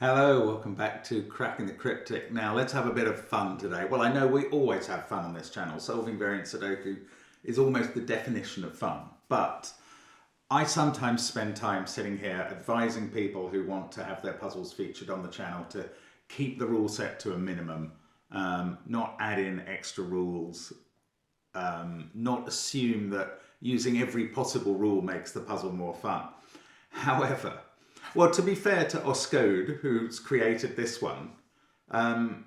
Hello, welcome back to Cracking the Cryptic. Now let's have a bit of fun today. Well, I know we always have fun on this channel. Solving variant Sudoku is almost the definition of fun, but I sometimes spend time sitting here advising people who want to have their puzzles featured on the channel to keep the rule set to a minimum, not add in extra rules, not assume that using every possible rule makes the puzzle more fun. However, well, to be fair to Oskode, who's created this one,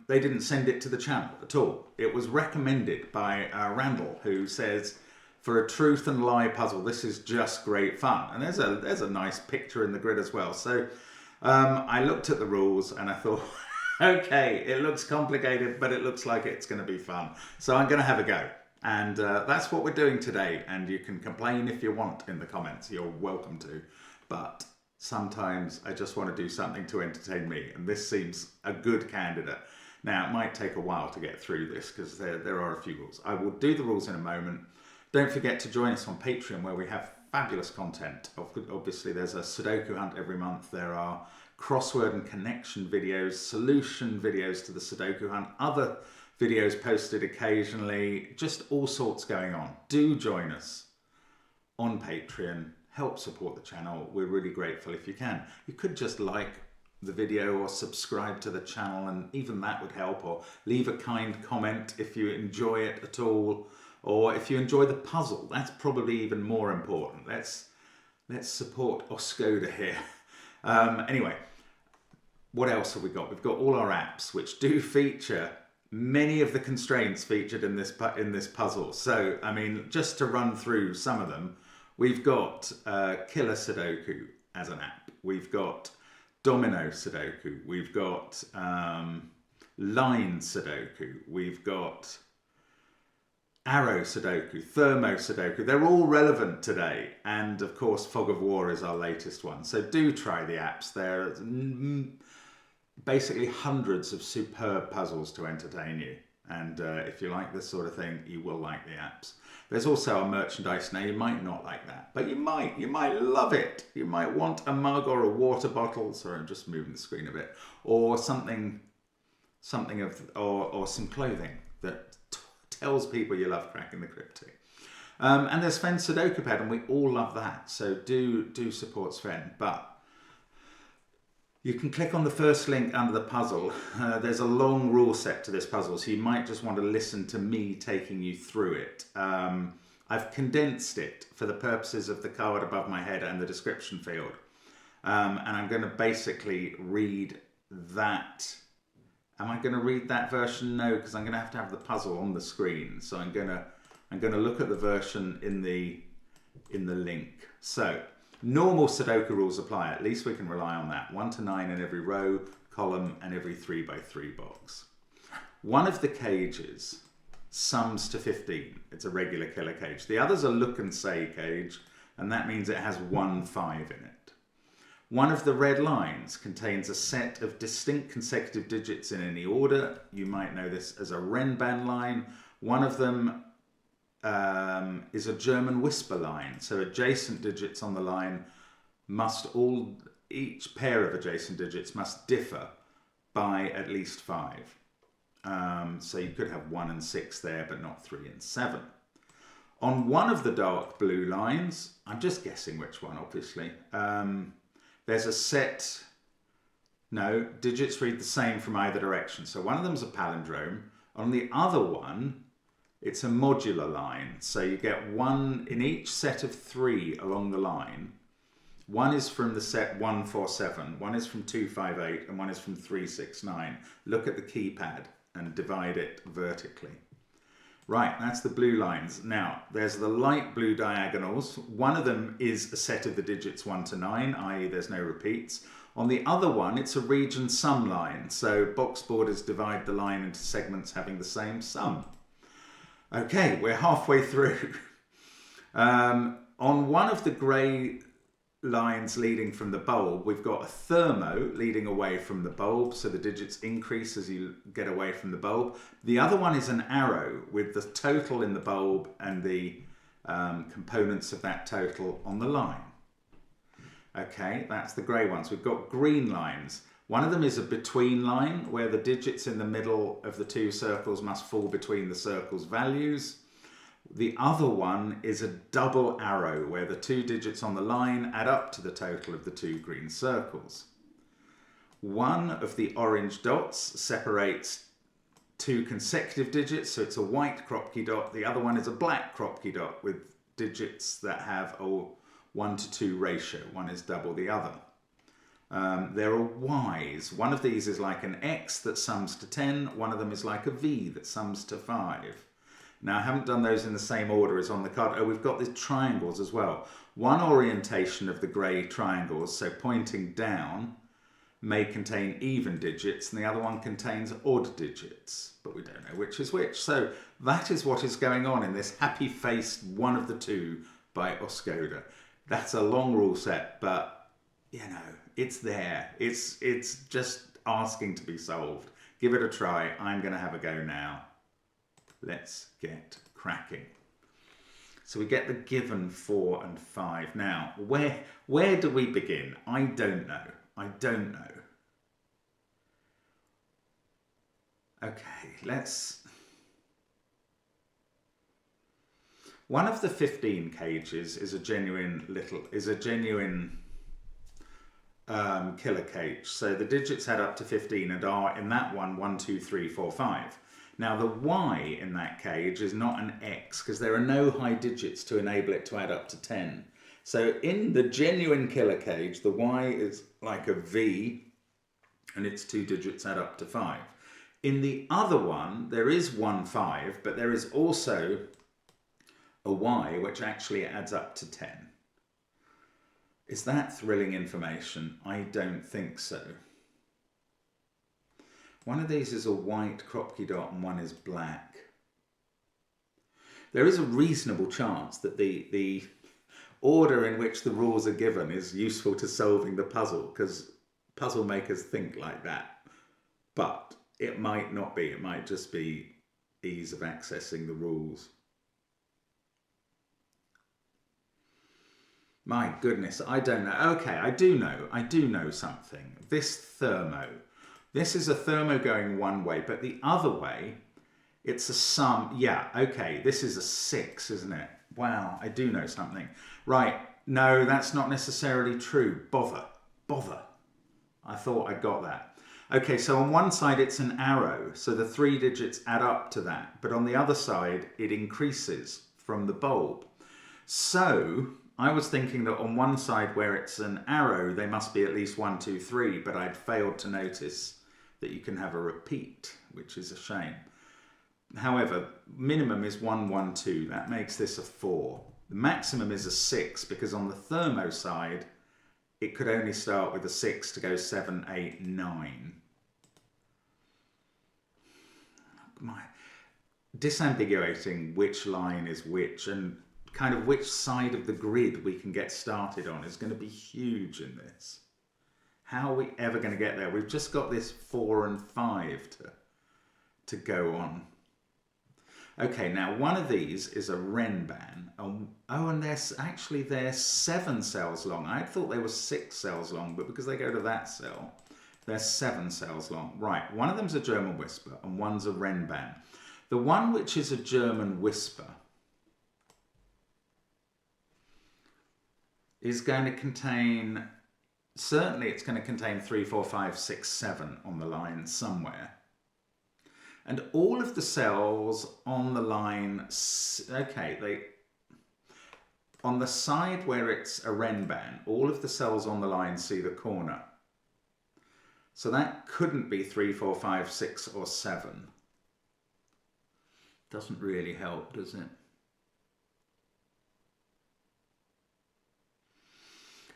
they didn't send it to the channel at all. It was recommended by Randall, who says, for a truth and lie puzzle, this is just great fun. And there's a nice picture in the grid as well. So I looked at the rules and I thought, okay, it looks complicated, but it looks like it's going to be fun. So I'm going to have a go. And that's what we're doing today. And you can complain if you want in the comments. You're welcome to. But sometimes I just want to do something to entertain me, and this seems a good candidate. Now, it might take a while to get through this because there are a few rules. I will do the rules in a moment. Don't forget to join us on Patreon, where we have fabulous content. Obviously, there's a Sudoku hunt every month. There are crossword and connection videos, solution videos to the Sudoku hunt, other videos posted occasionally, just all sorts going on. Do join us on Patreon. Help support the channel. We're really grateful if you can. You could just like the video or subscribe to the channel, and even that would help, or leave a kind comment if you enjoy it at all, or if you enjoy the puzzle. That's probably even more important. Let's support Oskode here. Anyway, what else have we got? We've got all our apps, which do feature many of the constraints featured in this puzzle. So, I mean, just to run through some of them, we've got Killer Sudoku as an app. We've got Domino Sudoku. We've got Line Sudoku. We've got Arrow Sudoku, Thermo Sudoku. They're all relevant today. And of course, Fog of War is our latest one. So do try the apps. There are basically hundreds of superb puzzles to entertain you. And if you like this sort of thing, you will like the apps. There's also a merchandise. Now, you might not like that, but you might love it. You might want a mug or a water bottle. Sorry, I'm just moving the screen a bit. Or something or some clothing that tells people you love Cracking the Cryptic. And there's Sven's Sudoku Pad, and we all love that. So do support Sven. But you can click on the first link under the puzzle. There's a long rule set to this puzzle, so you might just want to listen to me taking you through it. I've condensed it for the purposes of the card above my head and the description field. And I'm going to basically read that. Am I going to read that version? No, because I'm going to have the puzzle on the screen. So I'm going to look at the version in the link. So, normal Sudoku rules apply. At least we can rely on that. 1 to 9 in every row, column, and every 3 by 3 box. One of the cages sums to 15. It's a regular killer cage. The other's a look and say cage, and that means it has 1 5 in it. One of the red lines contains a set of distinct consecutive digits in any order. You might know this as a Renban line. One of them is a German whisper line. So adjacent digits on the line each pair of adjacent digits must differ by at least 5. So you could have 1 and 6 there, but not 3 and 7. On one of the dark blue lines, I'm just guessing which one, obviously, there's a set, no, digits read the same from either direction. So one of them's a palindrome. On the other one, it's a modular line, so you get 1 in each set of 3 along the line. 1 is from the set 147, 1 is from 258, and 1 is from 369. Look at the keypad and divide it vertically. Right, that's the blue lines. Now, there's the light blue diagonals. One of them is a set of the digits 1 to 9, i.e. there's no repeats. On the other one, it's a region sum line, so box borders divide the line into segments having the same sum. Okay, we're halfway through. On one of the grey lines leading from the bulb, we've got a thermo leading away from the bulb, so the digits increase as you get away from the bulb. The other one is an arrow with the total in the bulb and the components of that total on the line. Okay, that's the grey ones. We've got green lines. One of them is a between line where the digits in the middle of the two circles must fall between the circle's values. The other one is a double arrow where the two digits on the line add up to the total of the two green circles. One of the orange dots separates two consecutive digits, so it's a white Kropki dot. The other one is a black Kropki dot with digits that have a 1 to 2 ratio. One is double the other. There are Y's. One of these is like an X that sums to 10. One of them is like a V that sums to 5. Now, I haven't done those in the same order as on the card. Oh, we've got the triangles as well. One orientation of the grey triangles, so pointing down, may contain even digits, and the other one contains odd digits, but we don't know which is which. So that is what is going on in this happy-faced one of the two by Oskode. That's a long rule set, but, you know, it's there. It's just asking to be solved. Give it a try. I'm going to have a go now. Let's get cracking. So we get the given 4 and 5. Now, where do we begin? I don't know. I don't know. Okay, let's... One of the 15 cages is a genuine killer cage. So the digits add up to 15 and are in that one 1, 2, 3, 4, 5. Now the Y in that cage is not an X because there are no high digits to enable it to add up to 10. So in the genuine killer cage, the Y is like a V and its two digits add up to 5. In the other one, there is 1, 5, but there is also a Y which actually adds up to 10. Is that thrilling information? I don't think so. One of these is a white Kropki dot and one is black. There is a reasonable chance that the order in which the rules are given is useful to solving the puzzle, because puzzle makers think like that. But it might not be. It might just be ease of accessing the rules. My goodness, I don't know. Okay, I do know something. This thermo. This is a thermo going one way, but the other way, it's a sum. Yeah, okay, this is a 6, isn't it? Wow, I do know something. Right, no, that's not necessarily true. Bother. I thought I got that. Okay, so on one side it's an arrow, so the 3 digits add up to that, but on the other side it increases from the bulb. So I was thinking that on one side where it's an arrow, they must be at least 1, 2, 3, but I'd failed to notice that you can have a repeat, which is a shame. However, minimum is 1, 1, 2. That makes this a 4. The maximum is a 6 because on the thermo side, it could only start with a 6 to go 7, 8, 9. Disambiguating which line is which and kind of which side of the grid we can get started on is going to be huge in this. How are we ever going to get there? We've just got this 4 and 5 to go on. Okay, now one of these is a Renban. And they're 7 cells long. I thought they were 6 cells long, but because they go to that cell, they're 7 cells long. Right, one of them's a German whisper and one's a Renban. The one which is a German whisper is going to contain... Certainly it's going to contain 3, 4, 5, 6, 7 on the line somewhere. And all of the cells on the line, on the side where it's a Renban, all of the cells on the line see the corner. So that couldn't be 3, 4, 5, 6 or 7. Doesn't really help, does it?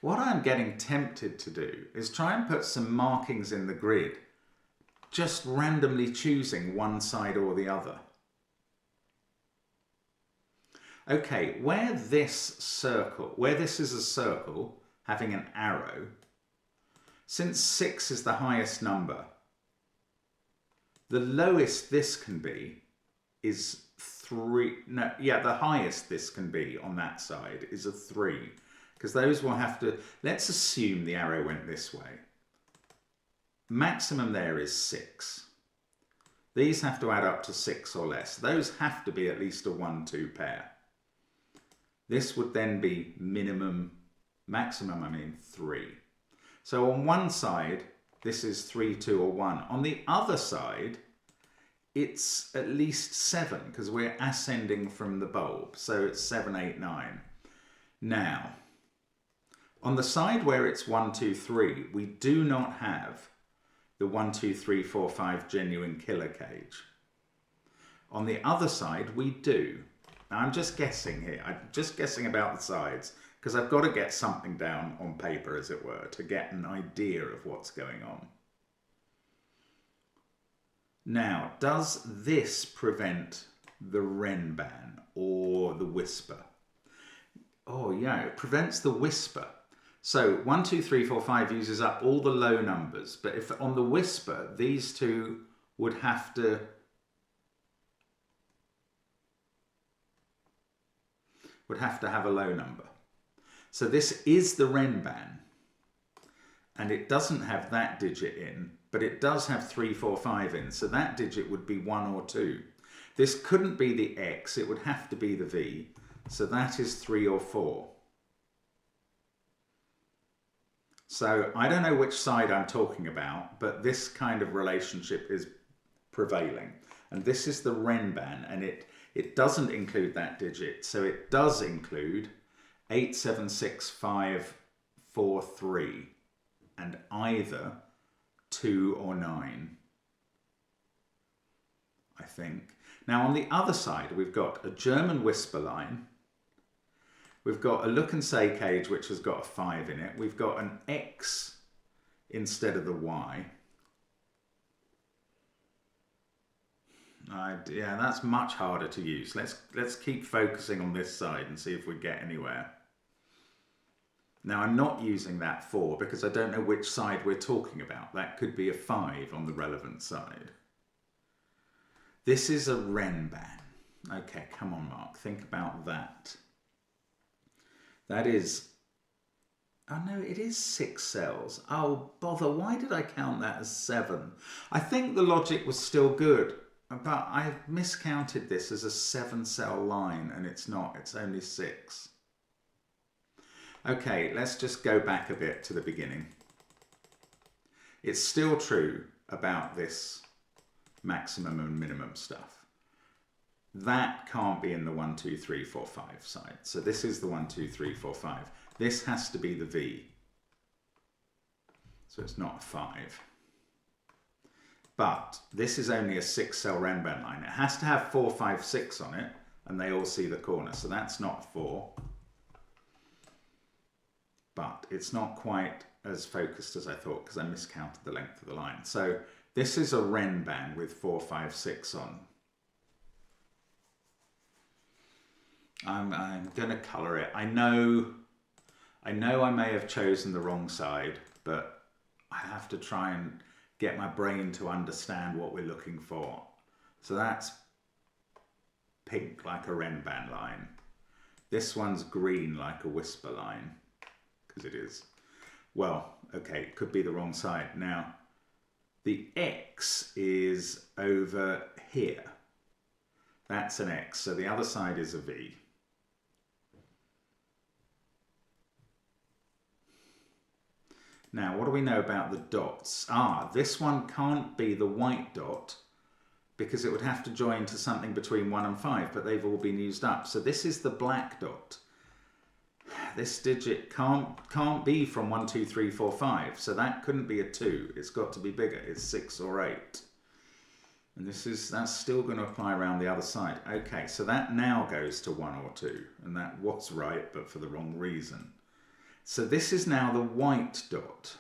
What I'm getting tempted to do is try and put some markings in the grid, just randomly choosing one side or the other. Okay, where this is a circle having an arrow, since 6 is the highest number, the lowest this can be is 3. No, yeah, the highest this can be on that side is a 3. Because those will have to... Let's assume the arrow went this way. maximum there is 6. These have to add up to 6 or less. Those have to be at least a 1-2 pair. This would then be maximum, 3. So on one side, this is 3, 2 or 1. On the other side, it's at least 7 because we're ascending from the bulb. So it's 7, 8, 9. Now, on the side where it's 1, 2, 3, we do not have the 1, 2, 3, 4, 5 genuine killer cage. On the other side, we do. Now I'm just guessing here. I'm just guessing about the sides because I've got to get something down on paper, as it were, to get an idea of what's going on. Now, does this prevent the Renban or the whisper? Oh yeah, it prevents the whisper. So 1, 2, 3, 4, 5 uses up all the low numbers, but if on the whisper, these two would have to have a low number. So this is the Renban, and it doesn't have that digit in, but it does have 3, 4, 5 in, so that digit would be 1 or 2. This couldn't be the X, it would have to be the V, so that is 3 or 4. So I don't know which side I'm talking about, but this kind of relationship is prevailing. And this is the Renban, and it doesn't include that digit. So it does include 8, 7, 6, 5, 4, 3, and either 2 or 9, I think. Now on the other side, we've got a German whisper line. We've got a look and say cage, which has got a 5 in it. We've got an X instead of the Y. Yeah, that's much harder to use. Let's keep focusing on this side and see if we get anywhere. Now I'm not using that 4 because I don't know which side we're talking about. That could be a 5 on the relevant side. This is a Renban. Okay, come on, Mark, think about that. That is, oh no, it is 6 cells. Oh, bother, why did I count that as 7? I think the logic was still good, but I miscounted this as a 7-cell line, and it's not, it's only 6. Okay, let's just go back a bit to the beginning. It's still true about this maximum and minimum stuff. That can't be in the 1, 2, 3, 4, 5 side. So this is the 1, 2, 3, 4, 5. This has to be the V. So it's not a 5. But this is only a 6-cell Renban line. It has to have 4, 5, 6 on it, and they all see the corner. So that's not 4. But it's not quite as focused as I thought because I miscounted the length of the line. So this is a Renban with 4, 5, 6 on. I'm going to colour it. I know I may have chosen the wrong side, but I have to try and get my brain to understand what we're looking for. So that's pink like a Renban line. This one's green like a whisper line, because it is. Well, okay, it could be the wrong side. Now, the X is over here. That's an X, so the other side is a V. Now, what do we know about the dots? Ah, this one can't be the white dot because it would have to join to something between 1 and 5, but they've all been used up. So this is the black dot. This digit can't be from 1, 2, 3, 4, 5, so that couldn't be a 2. It's got to be bigger. It's 6 or 8. And that's still going to apply around the other side. Okay, so that now goes to 1 or 2, and that was right, but for the wrong reason. So this is now the white dot.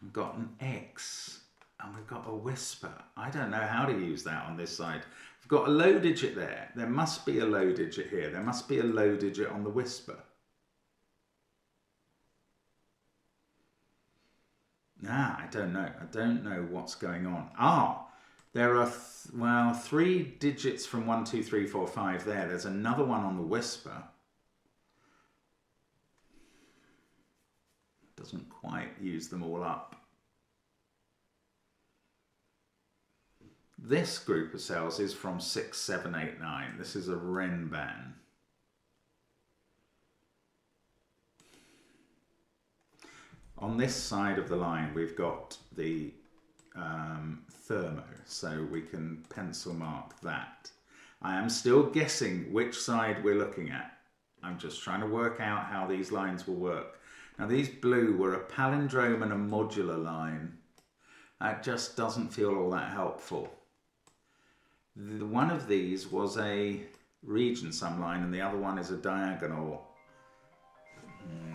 We've got an X, and we've got a whisper. I don't know how to use that on this side. We've got a low digit there. There must be a low digit here. There must be a low digit on the whisper. I don't know. I don't know what's going on. There are, 3 digits from 1, 2, 3, 4, 5 there. There's another one on the whisper. Doesn't quite use them all up. This group of cells is from 6, 7, 8, 9. This is a Renban. On this side of the line, we've got the thermo, so we can pencil mark that. I am still guessing which side we're looking at. I'm just trying to work out how these lines will work. Now these blue were a palindrome and a modular line. That just doesn't feel all that helpful. One of these was a region sum line and the other one is a diagonal.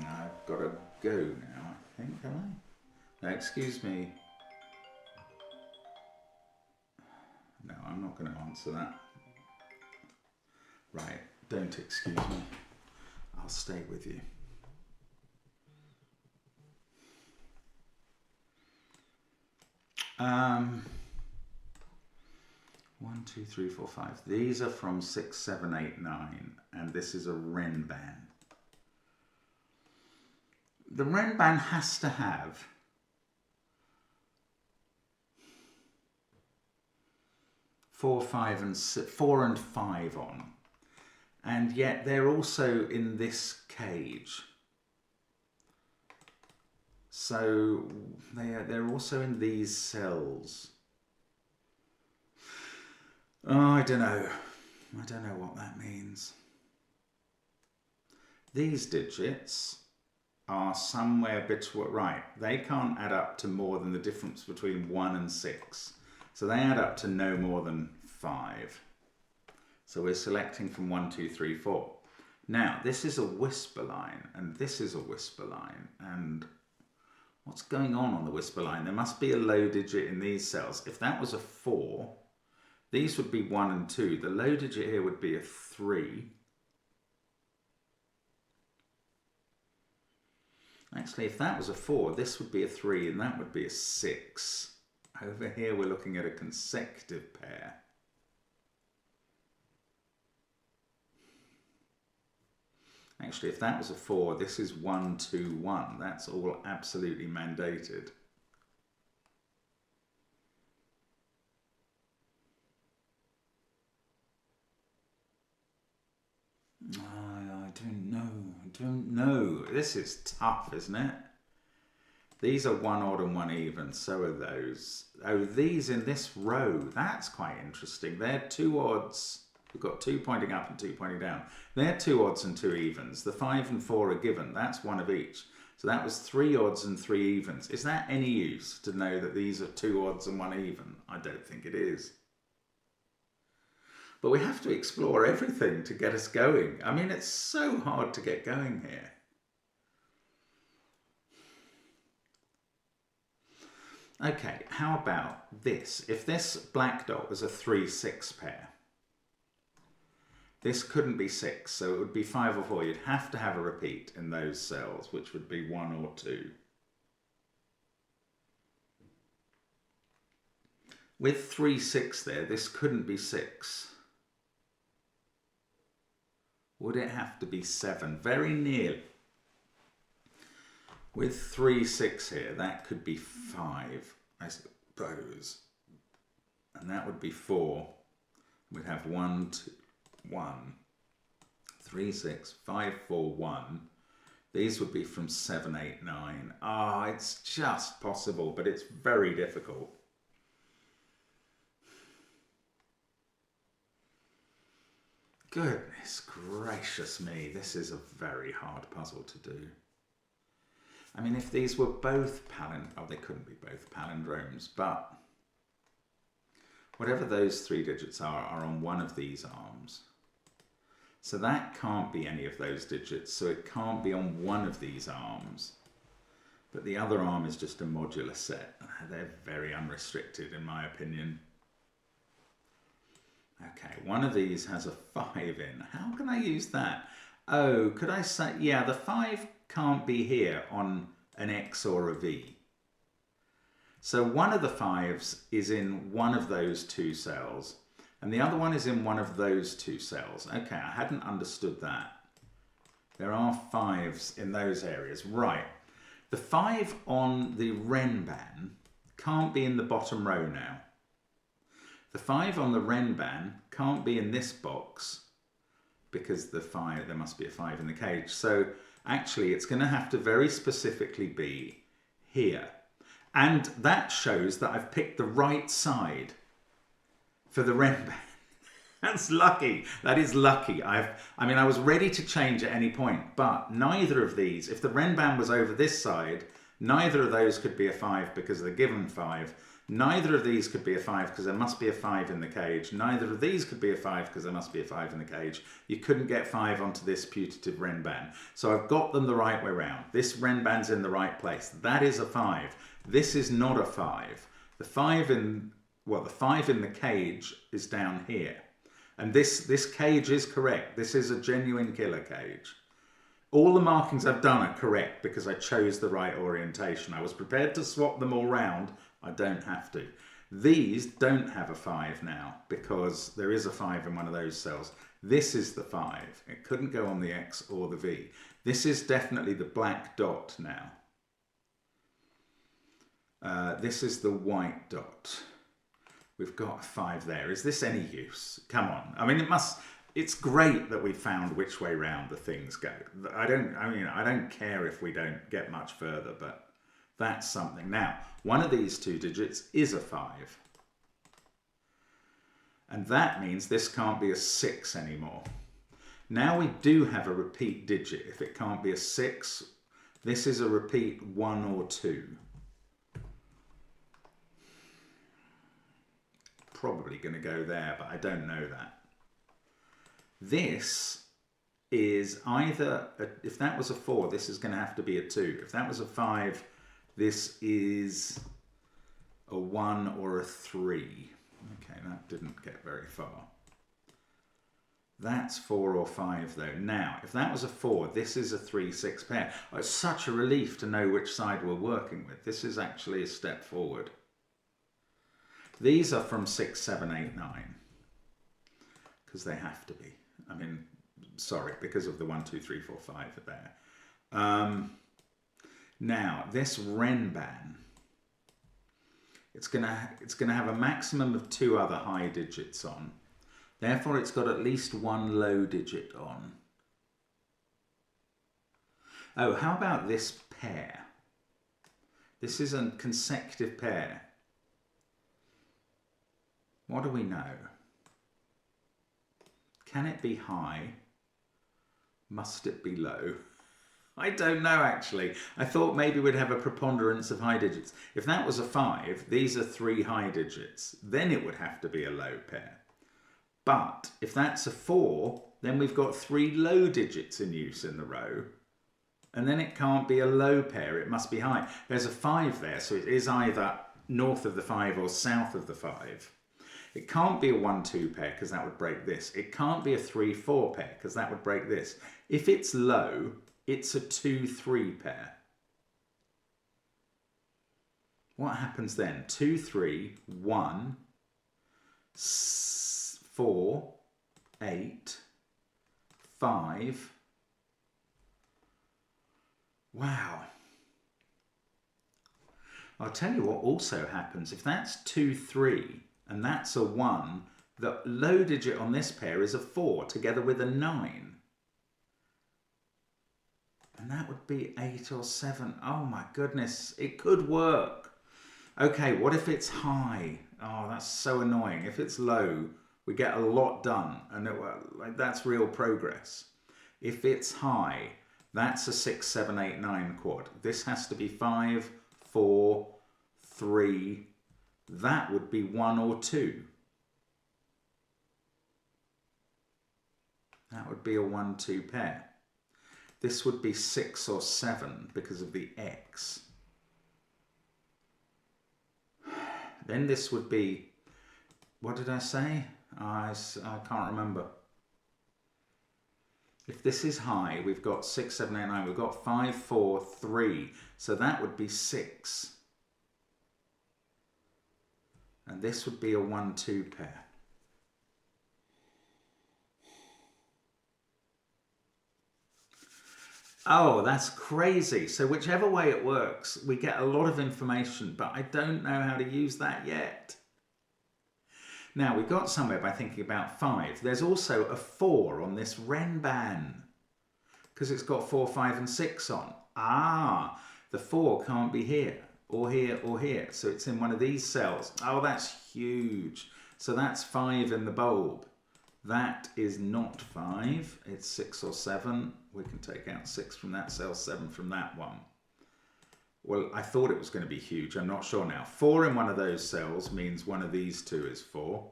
I've got to go now, I think, have I? No, excuse me. No, I'm not going to answer that. Right, don't excuse me. I'll stay with you. One, two, three, four, five. These are from 6, 7, 8, 9, and this is a Renban. The Renban has to have 4, 5, and 4 and 5 on, and yet they're also in this cage. So they're also in these cells. Oh, I don't know. I don't know what that means. These digits are somewhere between, right, they can't add up to more than the difference between 1 and 6. So they add up to no more than 5. So we're selecting from 1, 2, 3, 4. Now, this is a whisper line, and this is a whisper line, and what's going on the whisper line? There must be a low digit in these cells. If that was a 4, these would be 1 and 2. The low digit here would be a 3. Actually, if that was a 4, this would be a 3 and that would be a 6. Over here we're looking at a consecutive pair. Actually, if that was a 4, this is 1, 2, 1. That's all absolutely mandated. I don't know. This is tough, isn't it? These are 1 odd and 1 even, so are those. Oh, these in this row, that's quite interesting. They're 2 odds. We've got 2 pointing up and 2 pointing down. They're 2 odds and 2 evens. The 5 and 4 are given. That's 1 of each. So that was 3 odds and 3 evens. Is that any use to know that these are 2 odds and 1 even? I don't think it is. But we have to explore everything to get us going. I mean, it's so hard to get going here. Okay, how about this? If this black dot was a 3, 6 pair, this couldn't be 6, so it would be 5 or 4. You'd have to have a repeat in those cells, which would be 1 or 2. With 3, 6 there, this couldn't be 6. Would it have to be 7? Very nearly. With 3, 6 here, that could be 5, I suppose. And that would be 4. We'd have 1, 2, 1, 3, 6, 5, 4, 1. These would be from 7, 8, 9. Ah, it's just possible, but it's very difficult. Goodness gracious me, this is a very hard puzzle to do. I mean, if these were both oh, they couldn't be both palindromes, but whatever those 3 digits are on one of these arms. So that can't be any of those digits, so it can't be on one of these arms. But the other arm is just a modular set. They're very unrestricted in my opinion. Okay, one of these has a 5 in. How can I use that? Oh, could I say, yeah, the 5 can't be here on an X or a V. So one of the 5s is in one of those 2 cells, and the other one is in one of those 2 cells. Okay, I hadn't understood that. There are 5s in those areas. Right. The 5 on the Renban can't be in the bottom row now. The 5 on the Renban can't be in this box because there must be a 5 in the cage. So actually it's going to have to very specifically be here. And that shows that I've picked the right side for the Renban. That's lucky. That is lucky. I was ready to change at any point, but neither of these, if the Renban was over this side, neither of those could be a 5 because of the given 5. Neither of these could be a 5 because there must be a 5 in the cage. Neither of these could be a 5 because there must be a 5 in the cage. You couldn't get 5 onto this putative Renban. So I've got them the right way round. This Renban's in the right place. That is a 5. This is not a 5. The 5 in the cage is down here. And this cage is correct. This is a genuine killer cage. All the markings I've done are correct because I chose the right orientation. I was prepared to swap them all round. I don't have to. These don't have a 5 now because there is a 5 in one of those cells. This is the 5. It couldn't go on the X or the V. This is definitely the black dot now. This is the white dot. We've got a 5 there. Is this any use? Come on. I mean, it's great that we found which way round the things go. I don't care if we don't get much further, but that's something. Now, one of these 2 digits is a 5. And that means this can't be a 6 anymore. Now we do have a repeat digit. If it can't be a 6, this is a repeat 1 or 2. Probably going to go there, but I don't know that. This is either, if that was a 4, this is going to have to be a 2. If that was a 5, this is a 1 or a 3. Okay, that didn't get very far. That's 4 or 5 though. Now, if that was a 4, this is a 3-6 pair. Oh, it's such a relief to know which side we're working with. This is actually a step forward. These are from 6, 7, 8, 9. Because they have to be. I mean, sorry, because of the 1, 2, 3, 4, 5 there. Now, this Renban, it's gonna have a maximum of 2 other high digits on. Therefore, it's got at least 1 low digit on. Oh, how about this pair? This is a consecutive pair. What do we know? Can it be high? Must it be low? I don't know actually. I thought maybe we'd have a preponderance of high digits. If that was a 5, these are 3 high digits. Then it would have to be a low pair. But if that's a 4, then we've got 3 low digits in use in the row. And then it can't be a low pair, it must be high. There's a 5 there, so it is either north of the 5 or south of the 5. It can't be a 1-2 pair because that would break this. It can't be a 3-4 pair because that would break this. If it's low, it's a 2-3 pair. What happens then? 2, 3, 1, 4, 8, 5. Wow. I'll tell you what also happens. If that's 2, 3, and that's a 1, the low digit on this pair is a 4 together with a 9. And that would be 8 or 7. Oh my goodness, it could work. Okay, what if it's high? Oh, that's so annoying. If it's low, we get a lot done, and that's real progress. If it's high, that's a 6, 7, 8, 9 quad. This has to be 5, 4, 3. That would be 1 or 2. That would be a 1-2 pair. This would be 6 or 7 because of the X. Then this would be, what did I say? I can't remember. If this is high, we've got 6, 7, 8, 9. We've got 5, 4, 3. So that would be 6. And this would be a 1-2 pair. Oh, that's crazy. So whichever way it works, we get a lot of information, but I don't know how to use that yet. Now, we got somewhere by thinking about 5. There's also a 4 on this Renban because it's got 4, 5 and 6 on. Ah, the 4 can't be here or here or here. So it's in one of these cells. Oh, that's huge. So that's 5 in the bulb. That is not 5. It's 6 or 7. We can take out 6 from that cell, 7 from that one. Well, I thought it was going to be huge. I'm not sure now. 4 in one of those cells means one of these two is 4.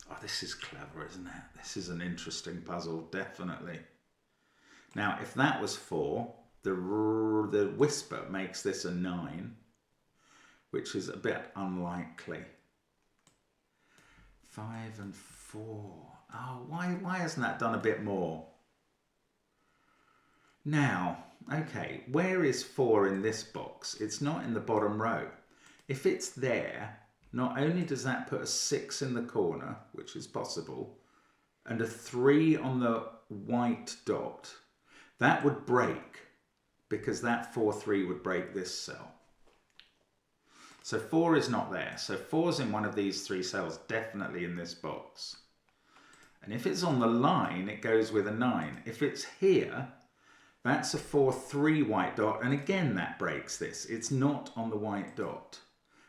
Oh, this is clever, isn't it? This is an interesting puzzle, definitely. Now, if that was 4, the whisper makes this a 9, which is a bit unlikely. 5 and 4. Oh, why hasn't that done a bit more? Now, okay, where is 4 in this box? It's not in the bottom row. If it's there, not only does that put a 6 in the corner, which is possible, and a 3 on the white dot, that would break because that 4, 3 would break this cell. So 4 is not there. So 4's in one of these 3 cells, definitely in this box. And if it's on the line, it goes with a 9. If it's here, that's a 4, 3 white dot, and again that breaks this. It's not on the white dot.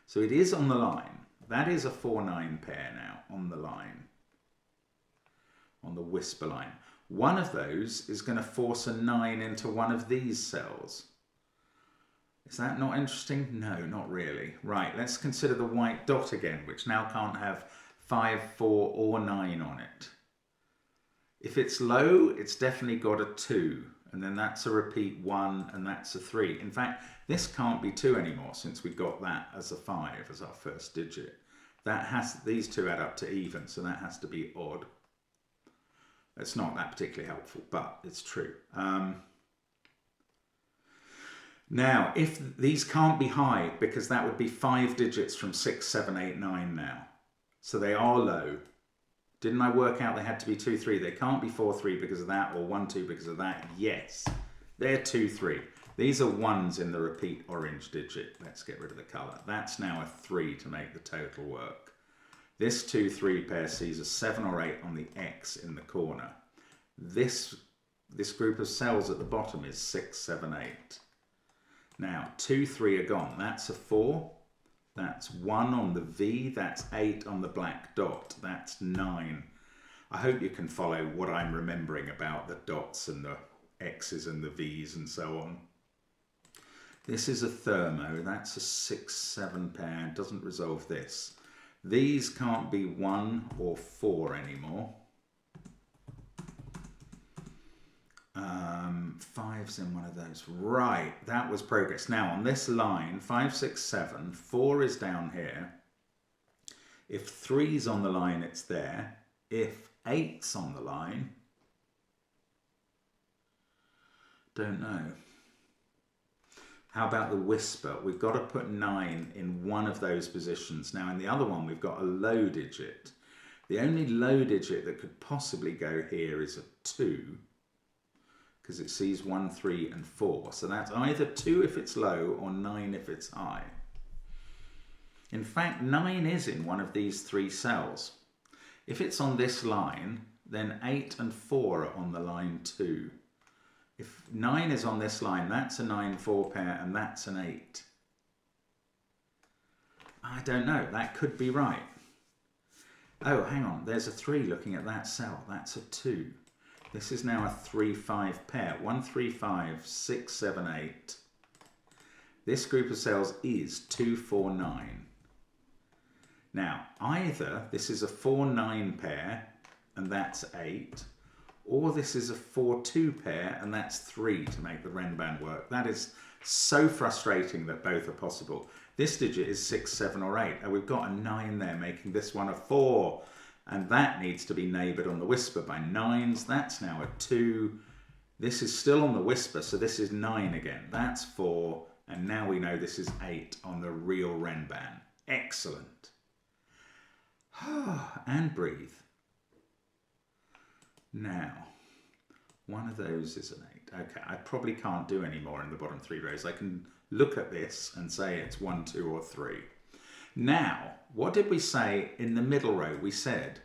So it is on the line. That is a 4, 9 pair now on the line, on the whisper line. One of those is going to force a 9 into one of these cells. Is that not interesting? No, not really. Right, let's consider the white dot again, which now can't have 5, 4 or 9 on it. If it's low, it's definitely got a 2. And then that's a repeat 1 and that's a 3. In fact, this can't be 2 anymore since we got that as a 5 as our first digit. These two add up to even, so that has to be odd. It's not that particularly helpful, but it's true. Now, if these can't be high, because that would be 5 digits from 6, 7, 8, 9 now. So they are low. Didn't I work out they had to be 2, 3? They can't be 4, 3 because of that, or 1, 2 because of that. Yes, they're 2, 3. These are 1s in the repeat orange digit. Let's get rid of the colour. That's now a 3 to make the total work. This 2, 3 pair sees a 7 or 8 on the X in the corner. This group of cells at the bottom is 6, 7, 8. Now, 2, 3 are gone. That's a 4. That's 1 on the V, that's 8 on the black dot, that's 9. I hope you can follow what I'm remembering about the dots and the X's and the V's and so on. This is a thermo, that's a 6, 7 pair, doesn't resolve this. These can't be 1 or 4 anymore. 5's in one of those. Right, that was progress. Now on this line, 5, 6, 7, 4 is down here. If 3's on the line, it's there. If 8's on the line, don't know. How about the whisper? We've got to put 9 in one of those positions. Now in the other one, we've got a low digit. The only low digit that could possibly go here is a 2. Because it sees 1, 3 and 4. So that's either 2 if it's low or 9 if it's high. In fact, 9 is in one of these 3 cells. If it's on this line, then 8 and 4 are on the line too. If 9 is on this line, that's a 9, 4 pair and that's an 8. I don't know, that could be right. Oh, hang on, there's a 3 looking at that cell. That's a 2. This is now a 3, 5 pair. 1, 3, 5, 6, 7, 8. This group of cells is 2, 4, 9. Now, either this is a 4, 9 pair and that's 8, or this is a 4, 2 pair and that's 3 to make the Renban work. That is so frustrating that both are possible. This digit is 6, 7 or 8. And we've got a 9 there, making this one a 4. And that needs to be neighboured on the whisper by 9s. That's now a 2. This is still on the whisper, so this is 9 again. That's 4. And now we know this is 8 on the real Renban. Excellent. And breathe. Now, one of those is an 8. Okay, I probably can't do any more in the bottom 3 rows. I can look at this and say it's 1, 2 or 3. Now, what did we say in the middle row? We said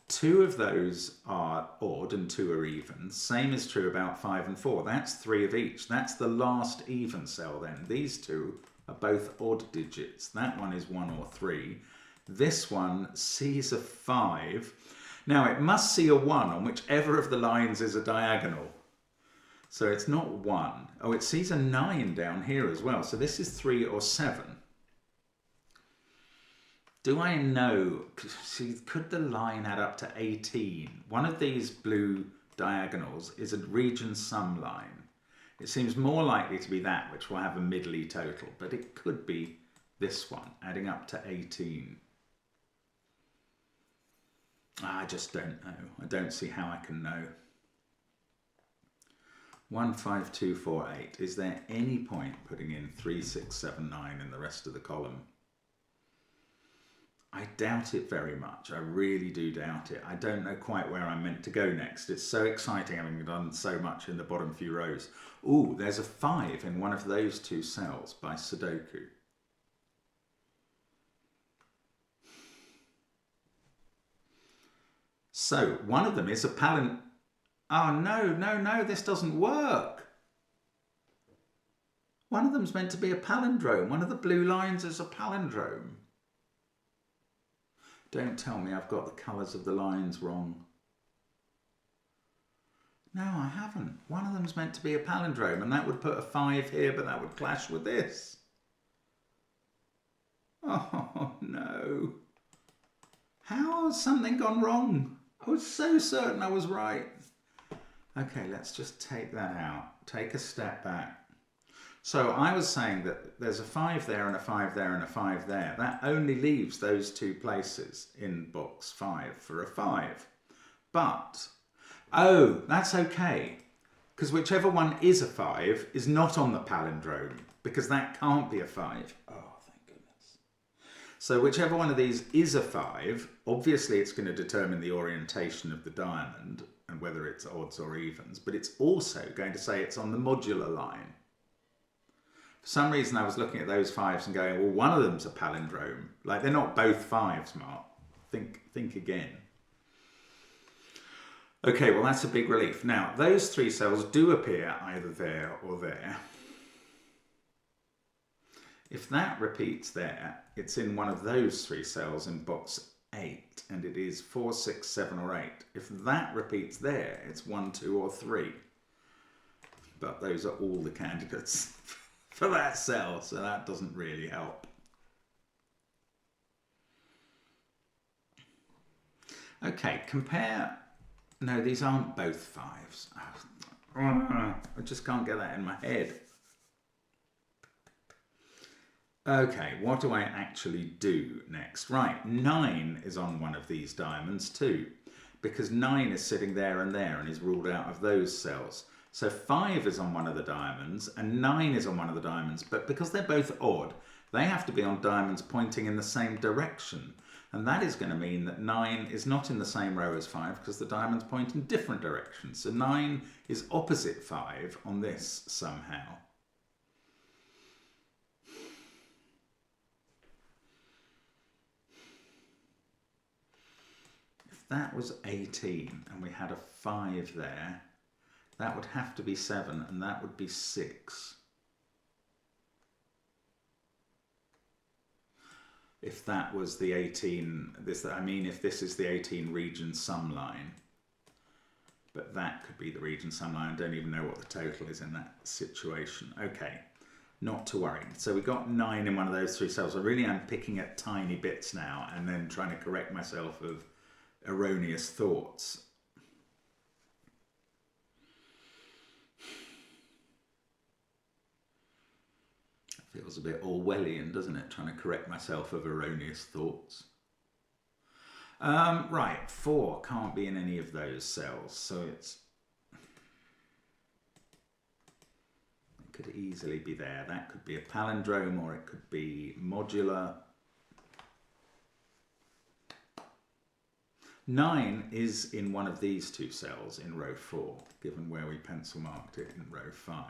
2 of those are odd and 2 are even. Same is true about 5 and 4. That's 3 of each. That's the last even cell then. These 2 are both odd digits. That one is 1 or 3. This one sees a 5. Now it must see a 1 on whichever of the lines is a diagonal. So it's not 1. Oh, it sees a 9 down here as well. So this is 3 or 7. Do I know, see, could the line add up to 18? One of these blue diagonals is a region sum line. It seems more likely to be that, which will have a middly total, but it could be this one, adding up to 18. I just don't know. I don't see how I can know. 1, 5, 2, 4, 8. Is there any point putting in 3, 6, 7, 9 in the rest of the column? I doubt it very much. I really do doubt it. I don't know quite where I'm meant to go next. It's so exciting having done so much in the bottom few rows. Ooh, there's a 5 in one of those 2 cells by Sudoku. So one of them is a palindrome. Oh no, this doesn't work. One of them's meant to be a palindrome. One of the blue lines is a palindrome. Don't tell me I've got the colours of the lines wrong. No, I haven't. One of them's meant to be a palindrome, and that would put a 5 here, but that would clash with this. Oh no. How has something gone wrong? I was so certain I was right. Okay, let's just take that out. Take a step back. So I was saying that there's a 5 there and a 5 there and a 5 there. That only leaves those 2 places in box 5 for a 5. But, oh, that's okay. Because whichever one is a 5 is not on the palindrome, because that can't be a 5. Oh, thank goodness. So whichever one of these is a 5, obviously it's going to determine the orientation of the diamond and whether it's odds or evens, but it's also going to say it's on the modular line. For some reason I was looking at those 5s and going, well, one of them's a palindrome. Like, they're not both 5s, Mark. Think again. Okay, well, that's a big relief. Now, those 3 cells do appear either there or there. If that repeats there, it's in one of those 3 cells in box 8, and it is 4, 6, 7 or 8. If that repeats there, it's 1, 2 or 3. But those are all the candidates for that cell, so that doesn't really help. Okay, compare. No, these aren't both 5s. I just can't get that in my head. Okay, what do I actually do next? Right, 9 is on one of these diamonds too, because 9 is sitting there and is ruled out of those cells. So 5 is on one of the diamonds and 9 is on one of the diamonds, but because they're both odd, they have to be on diamonds pointing in the same direction. And that is going to mean that 9 is not in the same row as 5 because the diamonds point in different directions. So 9 is opposite 5 on this somehow. If that was 18 and we had a 5 there, that would have to be 7 and that would be 6. If that was the 18, if this is the 18 region sum line, but that could be the region sum line. I don't even know what the total is in that situation. Okay, not to worry. So we got 9 in one of those 3 cells. I really am picking at tiny bits now and then trying to correct myself of erroneous thoughts. Feels a bit Orwellian, doesn't it? Trying to correct myself of erroneous thoughts. Right, 4 can't be in any of those cells, so it could easily be there. That could be a palindrome or it could be modular. 9 is in one of these two cells in row 4, given where we pencil marked it in row 5.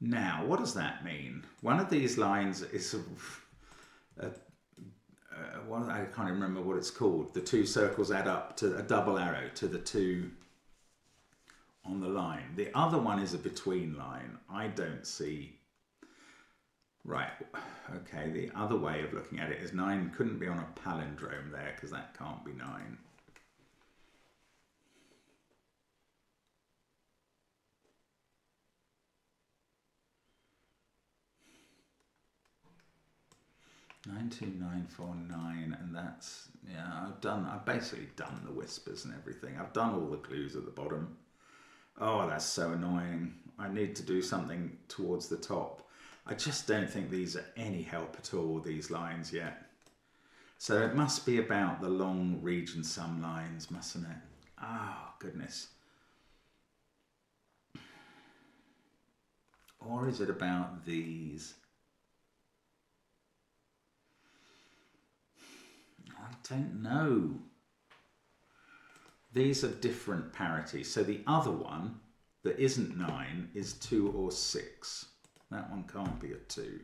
Now, what does that mean? One of these lines is I can't remember what it's called. The two circles add up to a double arrow to the 2 on the line. The other one is a between line. I don't see... Right, okay, the other way of looking at it is 9 couldn't be on a palindrome there because that can't be 9. Nine two nine four nine, and that's, yeah, I've basically done the whispers and everything. I've done all the clues at the bottom. Oh, that's so annoying. I need to do something towards the top. I just don't think these are any help at all, these lines yet. So it must be about the long region sum lines, mustn't it? Oh, goodness. Or is it about these? I don't know. These are different parities. So the other one that isn't 9 is 2 or 6. That one can't be a 2.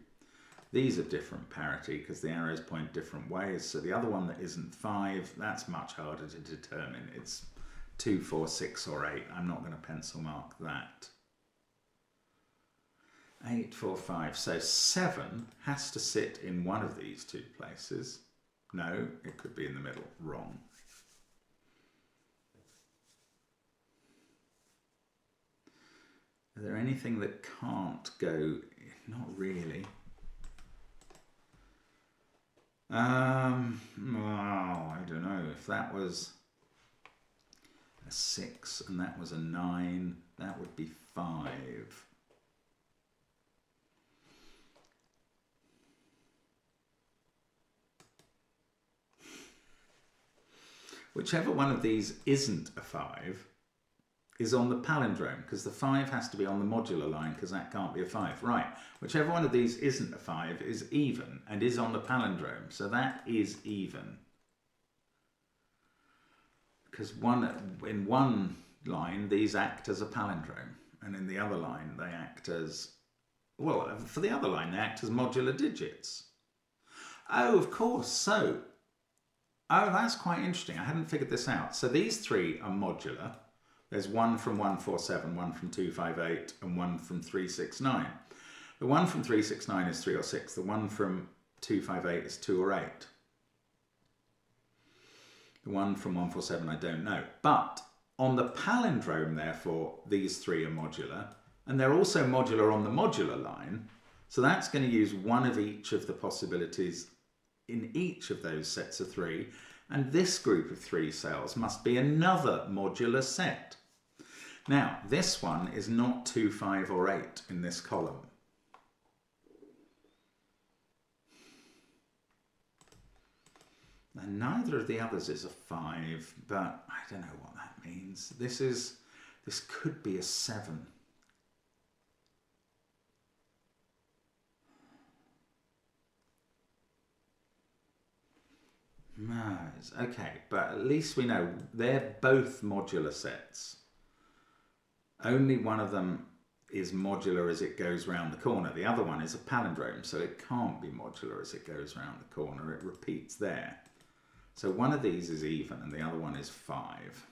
These are different parity because the arrows point different ways. So the other one that isn't 5, that's much harder to determine. It's 2, 4, 6 or 8. I'm not going to pencil mark that. 8, 4, 5. So 7 has to sit in one of these two places. No, it could be in the middle. Wrong. Is there anything that can't go? Not really. Oh, I don't know. If that was a 6 and that was a 9, that would be 5. Whichever one of these isn't a 5 is on the palindrome, because the 5 has to be on the modular line, because that can't be a 5. Right, whichever one of these isn't a 5 is even and is on the palindrome, so that is even. Because in one line these act as a palindrome, and in the other line they act as, well, for the other line they act as modular digits. Oh, of course, so, oh, that's quite interesting. I hadn't figured this out. So these 3 are modular. There's one from 147, one from 258, and one from 369. The one from 369 is 3 or 6. The one from 258 is 2 or 8. The one from 147, I don't know. But on the palindrome, therefore, these 3 are modular. And they're also modular on the modular line. So that's going to use one of each of the possibilities in each of those sets of 3. And this group of 3 cells must be another modular set. Now, this one is not 2, 5 or 8 in this column. And neither of the others is a 5, but I don't know what that means. This could be a 7. No, okay, but at least we know they're both modular sets. Only one of them is modular as it goes round the corner. The other one is a palindrome, so it can't be modular as it goes round the corner. It repeats there. So one of these is even and the other one is 5.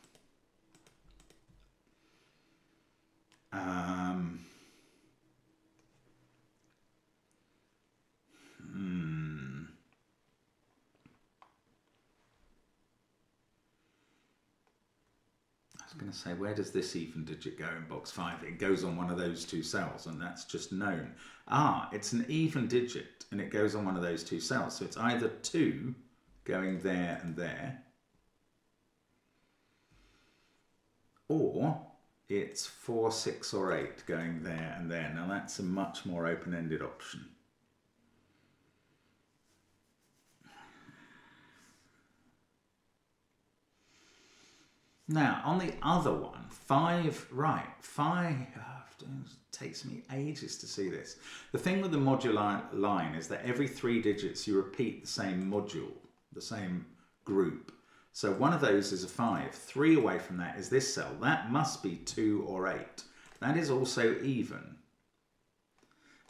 I was going to say, where does this even digit go in box 5? It goes on one of those 2 cells, and that's just known. Ah, it's an even digit, and it goes on one of those 2 cells. So it's either 2 going there and there, or it's 4, 6 or 8 going there and there. Now that's a much more open-ended option. Now, on the other one, 5, right, 5, it takes me ages to see this. The thing with the modular line is that every 3 digits you repeat the same module, the same group. So one of those is a 5. 3 away from that is this cell. That must be 2 or 8. That is also even.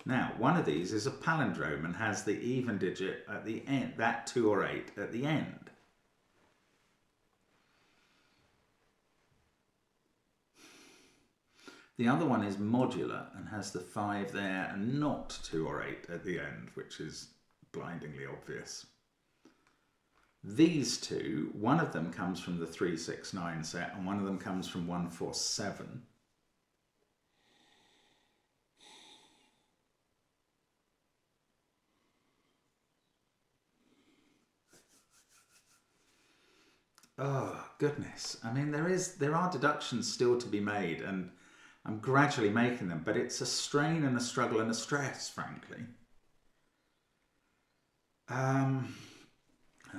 Now, one of these is a palindrome and has the even digit at the end, that 2 or 8 at the end. The other one is modular and has the 5 there and not 2 or 8 at the end, which is blindingly obvious. These two, one of them comes from the 369 set and one of them comes from 147. Oh, goodness. I mean, there are deductions still to be made, and I'm gradually making them, but it's a strain and a struggle and a stress, frankly.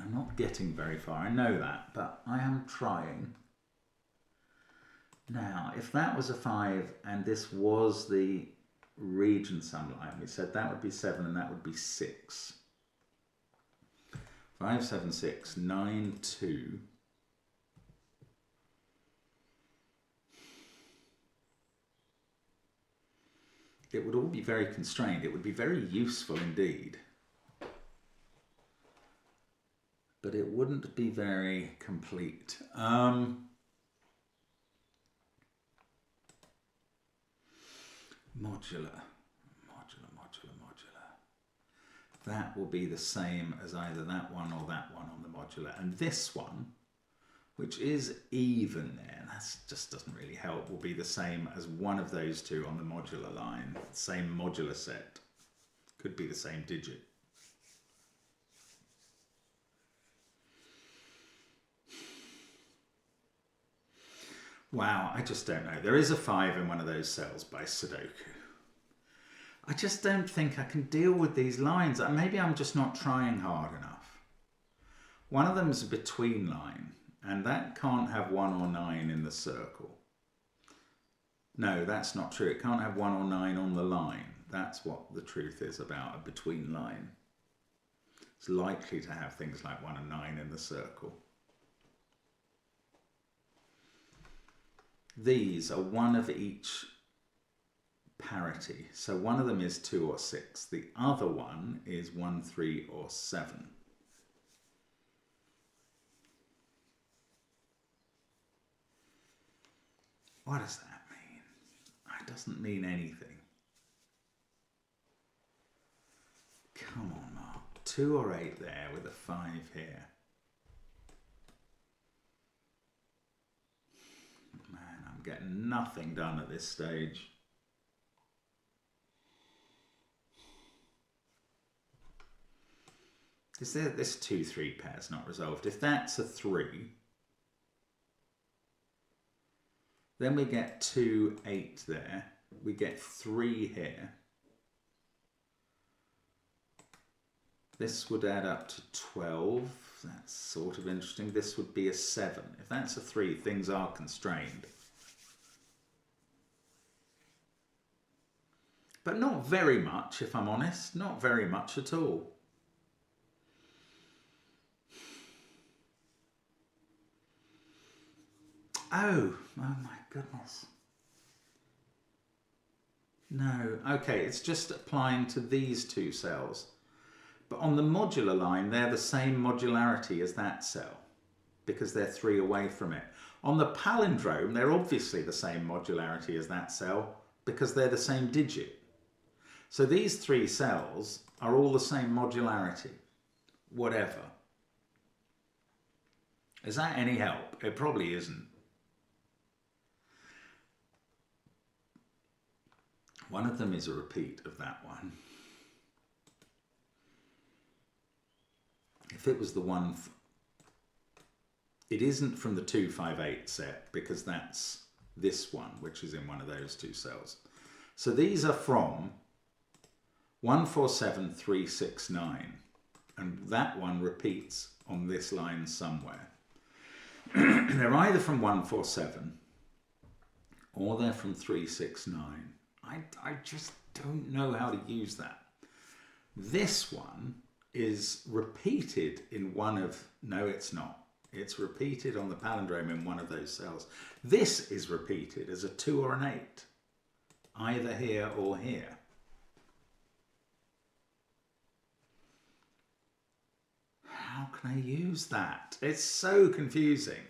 I'm not getting very far, I know that, but I am trying. Now, if that was a 5 and this was the region sum line, we said that would be 7 and that would be 6. 5, 7, 6, 9, 2. It would all be very constrained. It would be very useful indeed. But it wouldn't be very complete. Modular. That will be the same as either that one or that one on the modular. And this one, which is even there, that just doesn't really help, will be the same as one of those two on the modular line. Same modular set. Could be the same digit. Wow, I just don't know. There is a 5 in one of those cells by Sudoku. I just don't think I can deal with these lines. Maybe I'm just not trying hard enough. One of them is a between line, and that can't have 1 or 9 in the circle. No, that's not true. It can't have 1 or 9 on the line. That's what the truth is about a between line. It's likely to have things like 1 and 9 in the circle. These are one of each parity. So one of them is 2 or 6. The other one is 1, 3 or 7. What does that mean? It doesn't mean anything. Come on, Mark. 2 or 8 there with a 5 here. Man, I'm getting nothing done at this stage. Is there this 2, 3 pair's not resolved? If that's a 3, then we get 2, 8 there. We get 3 here. This would add up to 12. That's sort of interesting. This would be a 7. If that's a 3, things are constrained. But not very much, if I'm honest. Not very much at all. Oh my goodness. No, okay, it's just applying to these two cells. But on the modular line, they're the same modularity as that cell because they're 3 away from it. On the palindrome, they're obviously the same modularity as that cell because they're the same digit. So these 3 cells are all the same modularity, whatever. Is that any help? It probably isn't. One of them is a repeat of that one. If it was the one, it isn't from the 258 set because that's this one, which is in one of those 2 cells. So these are from 147369, and that one repeats on this line somewhere. They're either from 147 or they're from 369. I just don't know how to use that. This one is repeated in one of, no it's not. It's repeated on the palindrome in one of those cells. This is repeated as a 2 or an 8, either here or here. How can I use that? It's so confusing.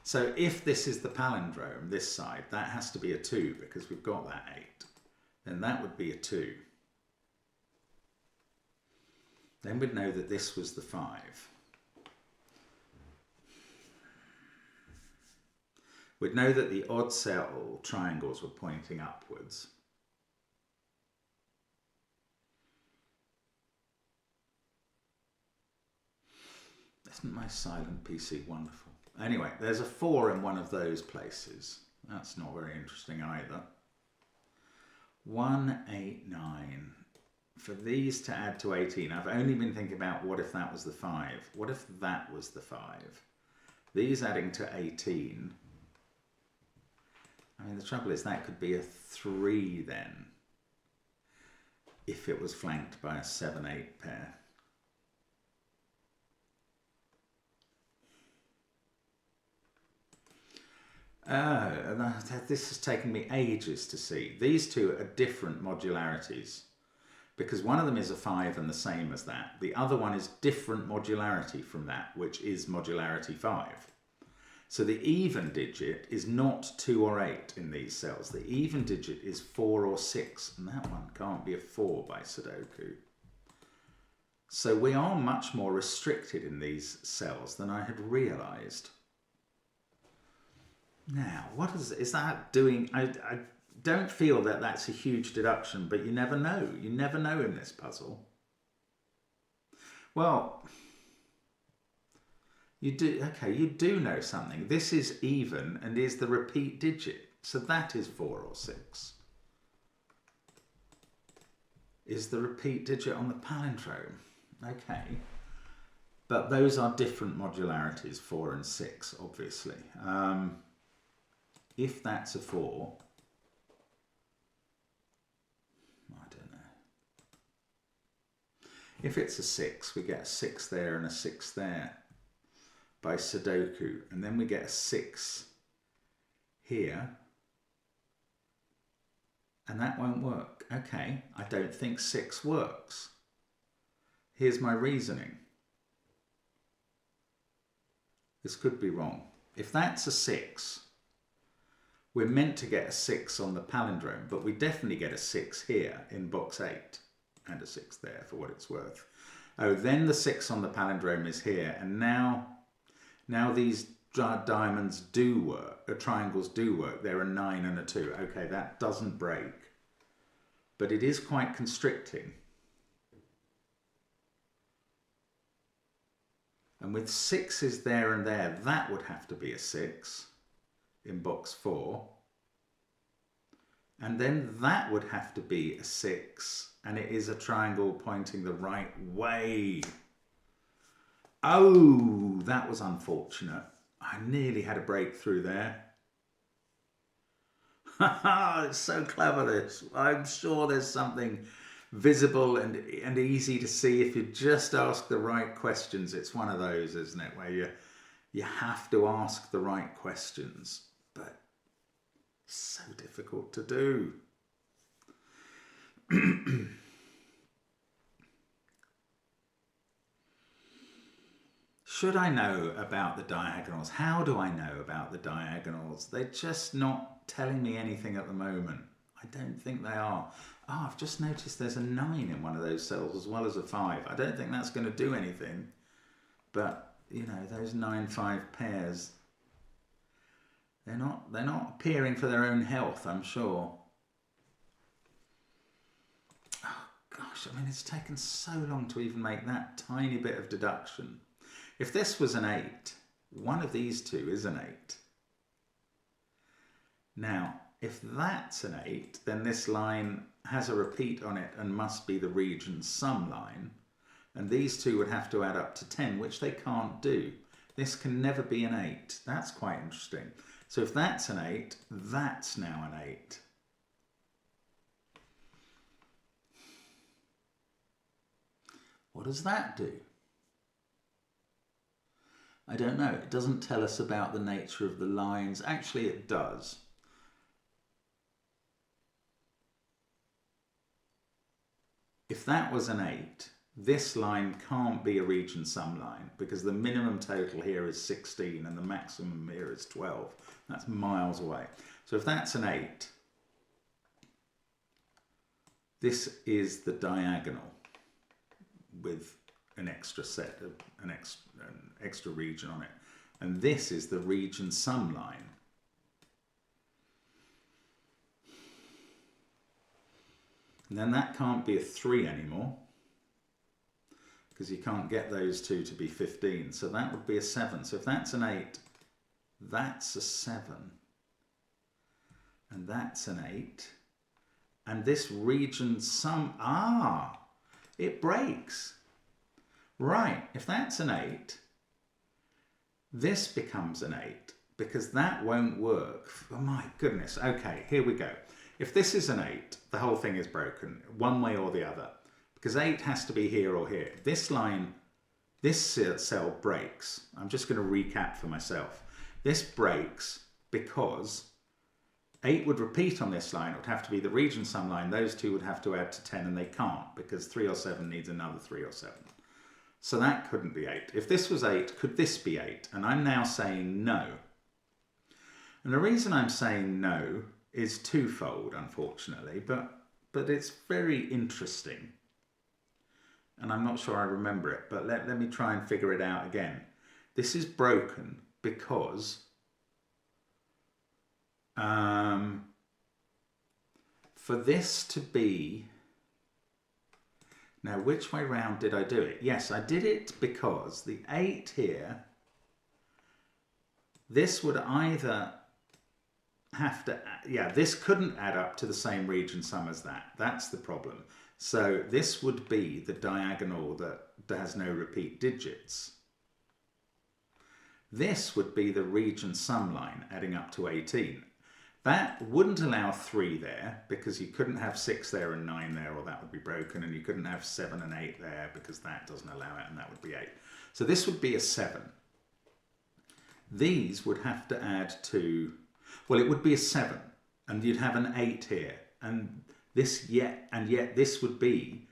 So if this is the palindrome, this side, that has to be a 2 because we've got that 8. Then that would be a 2. Then we'd know that this was the 5. We'd know that the odd cell triangles were pointing upwards. Isn't my silent PC wonderful? Anyway, there's a 4 in one of those places. That's not very interesting either. 1, 8, 9. For these to add to 18, I've only been thinking about what if that was the 5? What if that was the 5? These adding to 18. I mean, the trouble is that could be a 3 then, if it was flanked by a 7, 8 pair. This has taken me ages to see. These two are different modularities because one of them is a 5 and the same as that. The other one is different modularity from that, which is modularity 5. So the even digit is not 2 or 8 in these cells. The even digit is 4 or 6, and that one can't be a 4 by Sudoku. So we are much more restricted in these cells than I had realised. Now, what is that doing? I don't feel that that's a huge deduction, but you never know. You never know in this puzzle. Well, you do, okay, you do know something. This is even and is the repeat digit. So that is 4 or 6. Is the repeat digit on the palindrome. Okay. But those are different modularities, 4 and 6, obviously. If that's a 4, I don't know. If it's a 6, we get a 6 there and a 6 there by Sudoku. And then we get a 6 here. And that won't work. Okay, I don't think 6 works. Here's my reasoning. This could be wrong. If that's a 6, we're meant to get a 6 on the palindrome, but we definitely get a 6 here in box 8 and a 6 there for what it's worth. Oh, then the 6 on the palindrome is here, and now these diamonds do work, triangles do work. They're a 9 and a 2. Okay, that doesn't break, but it is quite constricting. And with 6s there and there, that would have to be a 6 in box 4. And then that would have to be a 6, and it is a triangle pointing the right way. Oh, that was unfortunate. I nearly had a breakthrough there. It's so clever, this. I'm sure there's something visible and easy to see if you just ask the right questions. It's one of those, isn't it, where you have to ask the right questions, but it's so difficult to do. Should I know about the diagonals? How do I know about the diagonals? They're just not telling me anything at the moment. I don't think they are. Oh, I've just noticed there's a 9 in one of those cells as well as a 5. I don't think that's going to do anything. But, you know, those 9-5 pairs, they're not appearing for their own health, I'm sure. Oh, gosh, I mean, it's taken so long to even make that tiny bit of deduction. If this was an 8, one of these two is an 8. Now, if that's an 8, then this line has a repeat on it and must be the region sum line. And these two would have to add up to 10, which they can't do. This can never be an 8. That's quite interesting. So if that's an 8, that's now an 8. What does that do? I don't know. It doesn't tell us about the nature of the lines. Actually, it does. If that was an 8, this line can't be a region sum line because the minimum total here is 16 and the maximum here is 12. That's miles away. So if that's an 8, this is the diagonal with an extra set of an extra region on it. And this is the region sum line. And then that can't be a 3 anymore because you can't get those two to be 15. So that would be a 7. So if that's an 8, that's a 7. And that's an 8. And this region sum, it breaks. Right, if that's an 8, this becomes an 8 because that won't work. Oh my goodness. Okay, here we go. If this is an 8, the whole thing is broken one way or the other because 8 has to be here or here. This line, this cell breaks. I'm just going to recap for myself. This breaks because 8 would repeat on this line. It would have to be the region sum line. Those two would have to add to 10 and they can't because 3 or 7 needs another 3 or 7. So that couldn't be 8. If this was 8, could this be 8? And I'm now saying no. And the reason I'm saying no is twofold, unfortunately, but it's very interesting. And I'm not sure I remember it, but let me try and figure it out again. This is broken because for this to be... Now, which way round did I do it? Yes, I did it because the 8 here, this would either have to, this couldn't add up to the same region sum as that. That's the problem. So this would be the diagonal that has no repeat digits. This would be the region sum line adding up to 18. That wouldn't allow 3 there because you couldn't have 6 there and 9 there or that would be broken, and you couldn't have 7 and 8 there because that doesn't allow it and that would be 8. So this would be a 7. These would have to add to, well, it would be a 7 and you'd have an 8 here and yet this would be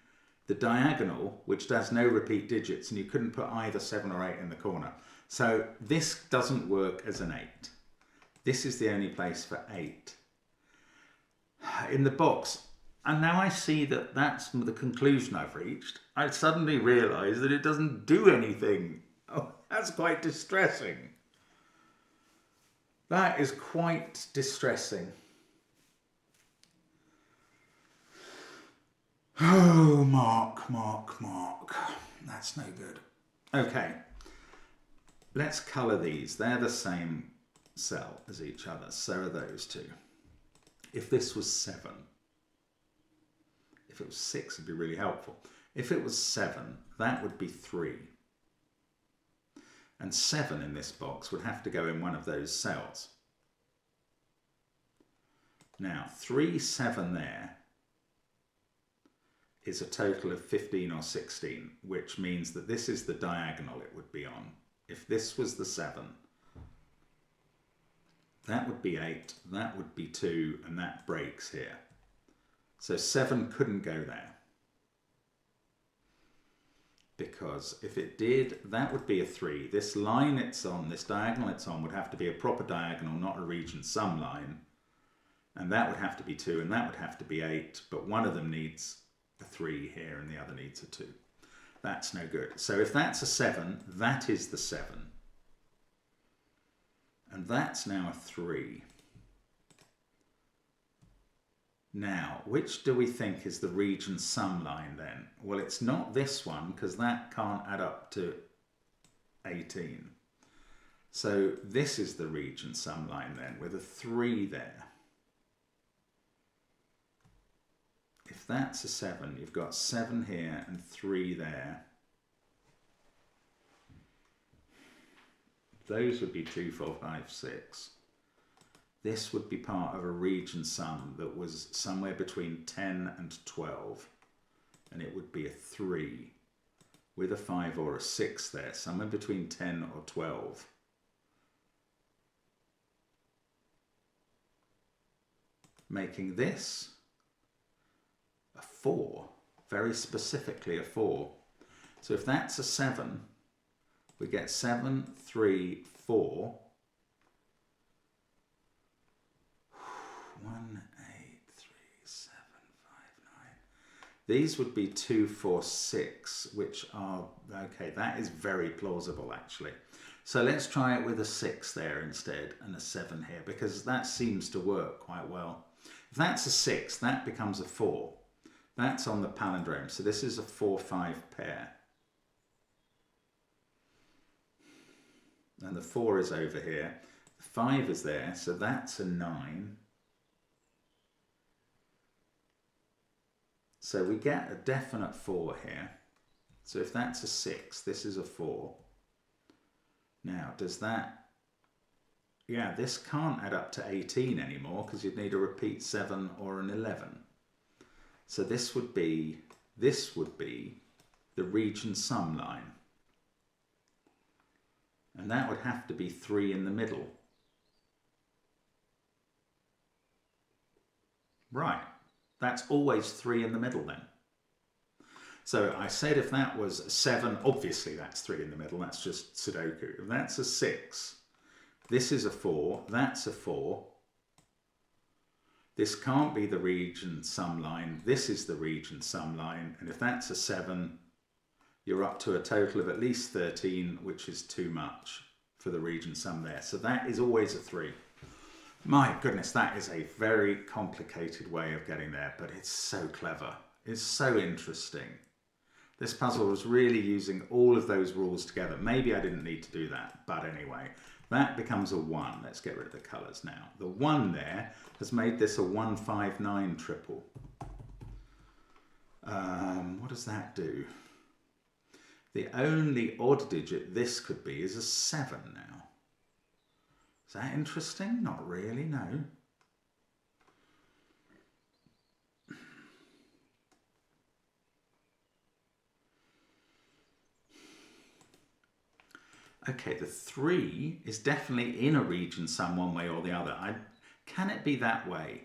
the diagonal which has no repeat digits and you couldn't put either 7 or 8 in the corner. So this doesn't work as an 8. This is the only place for 8 in the box. And now I see that that's the conclusion I've reached. I suddenly realise that it doesn't do anything. Oh, that's quite distressing. That is quite distressing. Oh, Mark. That's no good. Okay, let's colour these. They're the same cell as each other, so are those two. If this was 7, if it was 6 it'd be really helpful. If it was 7, that would be 3, and 7 in this box would have to go in one of those cells. Now 3, 7 there is a total of 15 or 16, which means that this is the diagonal it would be on. If this was the 7, that would be 8, that would be 2, and that breaks here. So 7 couldn't go there. Because if it did, that would be a 3. This line it's on, this diagonal it's on, would have to be a proper diagonal, not a region sum line. And that would have to be 2, and that would have to be 8, but one of them needs a 3 here and the other needs a 2. That's no good. So if that's a 7, that is the 7. And that's now a 3. Now, which do we think is the region sum line then? Well, it's not this one because that can't add up to 18. So this is the region sum line then with a 3 there. If that's a 7, you've got 7 here and 3 there. Those would be 2, 4, 5, 6. This would be part of a region sum that was somewhere between 10 and 12. And it would be a 3. with a 5 or a 6 there, somewhere between 10 or 12. Making this a 4, very specifically a 4. So if that's a 7, we get 7, 3, 4. 1, 8, 3, 7, 5, 9. These would be 2, 4, 6, which are, okay, that is very plausible actually. So let's try it with a 6 there instead and a 7 here, because that seems to work quite well. If that's a 6, that becomes a 4. That's on the palindrome, so this is a 4-5 pair. And the 4 is over here. The 5 is there, so that's a 9. So we get a definite 4 here. So if that's a 6, this is a 4. Now, does that... Yeah, this can't add up to 18 anymore because you'd need a repeat 7 or an 11. So this would be the region sum line. And that would have to be 3 in the middle. Right, that's always 3 in the middle then. So I said if that was a 7, obviously that's 3 in the middle, that's just Sudoku. If that's a 6, this is a 4, that's a 4. This can't be the region sum line, this is the region sum line, and if that's a 7, you're up to a total of at least 13, which is too much for the region sum there. So that is always a 3. My goodness, that is a very complicated way of getting there, but it's so clever. It's so interesting. This puzzle was really using all of those rules together. Maybe I didn't need to do that, but anyway, that becomes a 1. Let's get rid of the colours now. The 1 there has made this a 159 triple. What does that do? The only odd digit this could be is a 7 now. Is that interesting? Not really, no. Okay, the 3 is definitely in a region sum one way or the other. Can it be that way?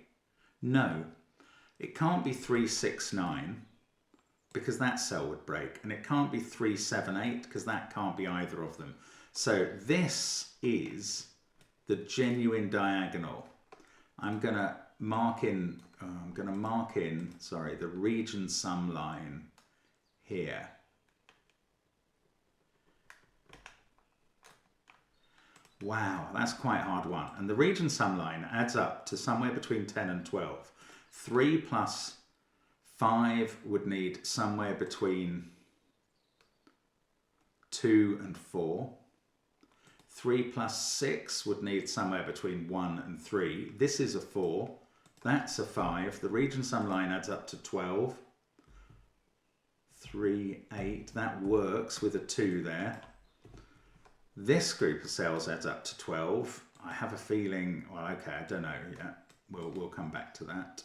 No. It can't be 3, 6, 9. Because that cell would break, and it can't be 3, 7, 8 because that can't be either of them. So this is the genuine diagonal. I'm going to mark in the region sum line here. Wow, that's quite a hard one. And the region sum line adds up to somewhere between 10 and 12. 3 plus 5 would need somewhere between 2 and 4. 3 plus 6 would need somewhere between 1 and 3. This is a 4. That's a 5. The region sum line adds up to 12. 3, 8. That works with a 2 there. This group of cells adds up to 12. I have a feeling, well, okay, I don't know yet. We'll come back to that.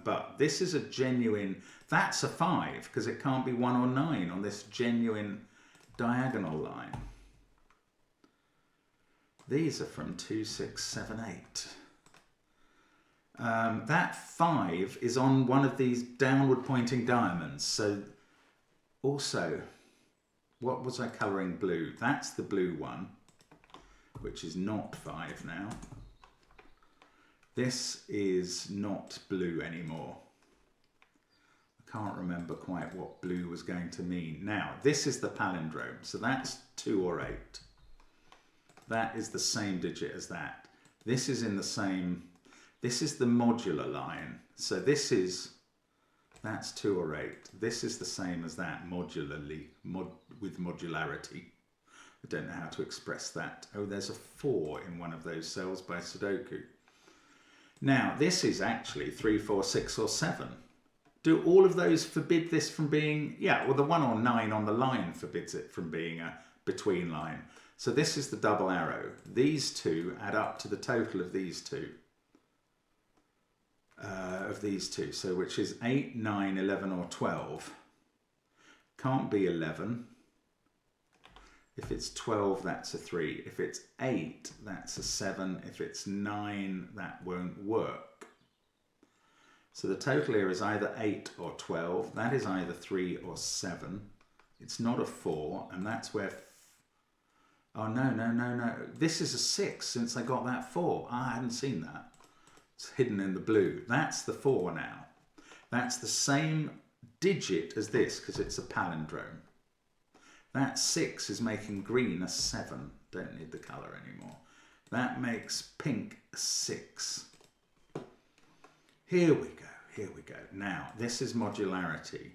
But this is a genuine, that's a 5 because it can't be 1 or 9 on this genuine diagonal line. These are from 2, 6, 7, 8. That 5 is on one of these downward pointing diamonds. So also, what was I colouring blue? That's the blue one, which is not 5 now. This is not blue anymore. I can't remember quite what blue was going to mean. Now, this is the palindrome, so that's 2 or 8. That is the same digit as that. This is in the same, this is the modular line. So this is, that's 2 or 8. This is the same as that modularly, with modularity. I don't know how to express that. Oh, there's a 4 in one of those cells by Sudoku. Now, this is actually 3, 4, 6 or 7. Do all of those forbid this from being, yeah, well the 1 or 9 on the line forbids it from being a between line. So this is the double arrow. These two add up to the total of these two. So which is 8, 9, 11 or 12. Can't be 11 If it's 12, that's a 3. If it's 8, that's a 7. If it's 9, that won't work. So the total here is either 8 or 12. That is either 3 or 7. It's not a 4, and that's where... Oh, no. This is a 6 since I got that 4. I hadn't seen that. It's hidden in the blue. That's the 4 now. That's the same digit as this because it's a palindrome. That 6 is making green a 7. Don't need the colour anymore. That makes pink a 6. Here we go. Now, this is modularity.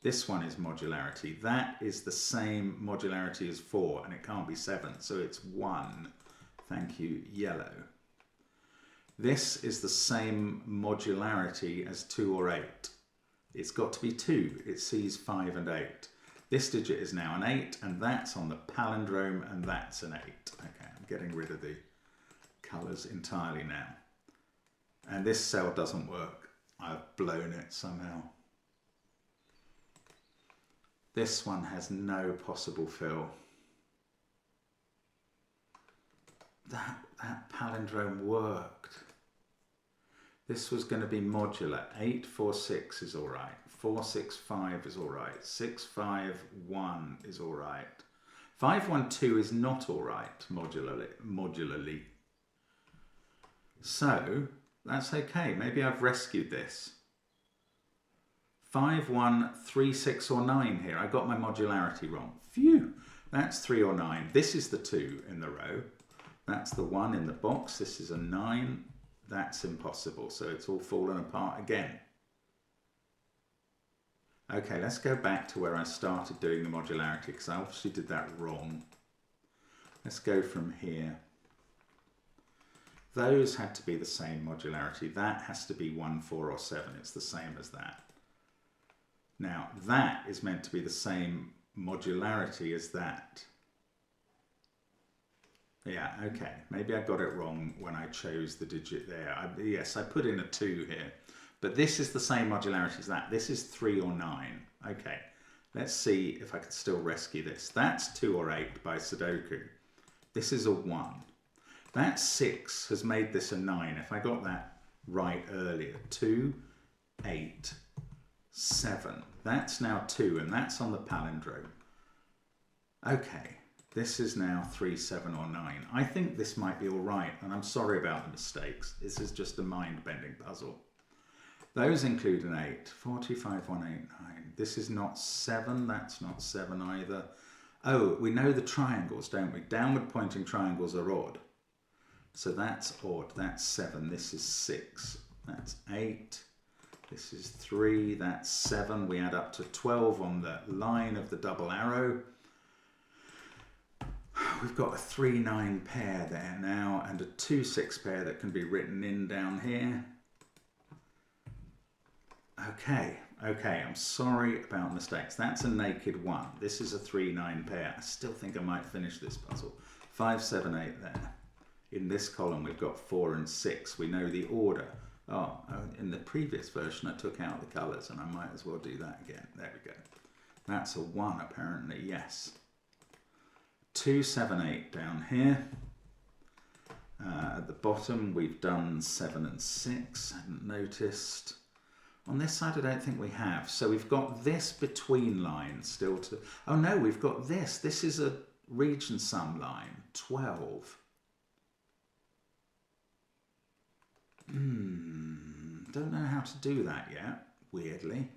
This one is modularity. That is the same modularity as 4, and it can't be 7, so it's 1. Thank you, yellow. This is the same modularity as 2 or 8. It's got to be 2. It sees 5 and 8. This digit is now an 8, and that's on the palindrome, and that's an 8. Okay, I'm getting rid of the colours entirely now. And this cell doesn't work. I've blown it somehow. This one has no possible fill. That palindrome worked. This was going to be modular. 846 is all right. 465 is all right. 651 is all right. 512 is not all right modularly. So that's okay. Maybe I've rescued this. 5, 1, 3, 6 or 9 here. I got my modularity wrong. Phew. That's 3 or 9. This is the 2 in the row. That's the 1 in the box. This is a 9. That's impossible. So it's all fallen apart again. Okay, let's go back to where I started doing the modularity because I obviously did that wrong. Let's go from here. Those had to be the same modularity. That has to be 1, 4 or 7. It's the same as that. Now, that is meant to be the same modularity as that. Yeah, okay. Maybe I got it wrong when I chose the digit there. Yes, I put in a 2 here. But this is the same modularity as that. This is 3 or 9. Okay, let's see if I can still rescue this. That's 2 or 8 by Sudoku. This is a 1. That 6 has made this a 9. If I got that right earlier. 2, 8, 7. That's now 2, and that's on the palindrome. Okay, this is now 3, 7 or 9. I think this might be all right, and I'm sorry about the mistakes. This is just a mind-bending puzzle. Those include an 8, 45, 1, 8, 9. This is not 7, that's not 7 either. Oh, we know the triangles, don't we? Downward pointing triangles are odd. So that's odd, that's 7, this is 6, that's 8, this is 3, that's 7. We add up to 12 on the line of the double arrow. We've got a 3, 9 pair there now, and a 2, 6 pair that can be written in down here. Okay, I'm sorry about mistakes. That's a naked 1. This is a 3, 9 pair. I still think I might finish this puzzle. 5, 7, 8 there. In this column we've got 4 and 6. We know the order. Oh, in the previous version I took out the colours, and I might as well do that again. There we go. That's a 1 apparently, yes. 2, 7, 8 down here. At the bottom we've done 7 and 6. Hadn't noticed. On this side I don't think we have. So we've got this between line still to... Oh no, we've got this. This is a region sum line. 12. Don't know how to do that yet, weirdly.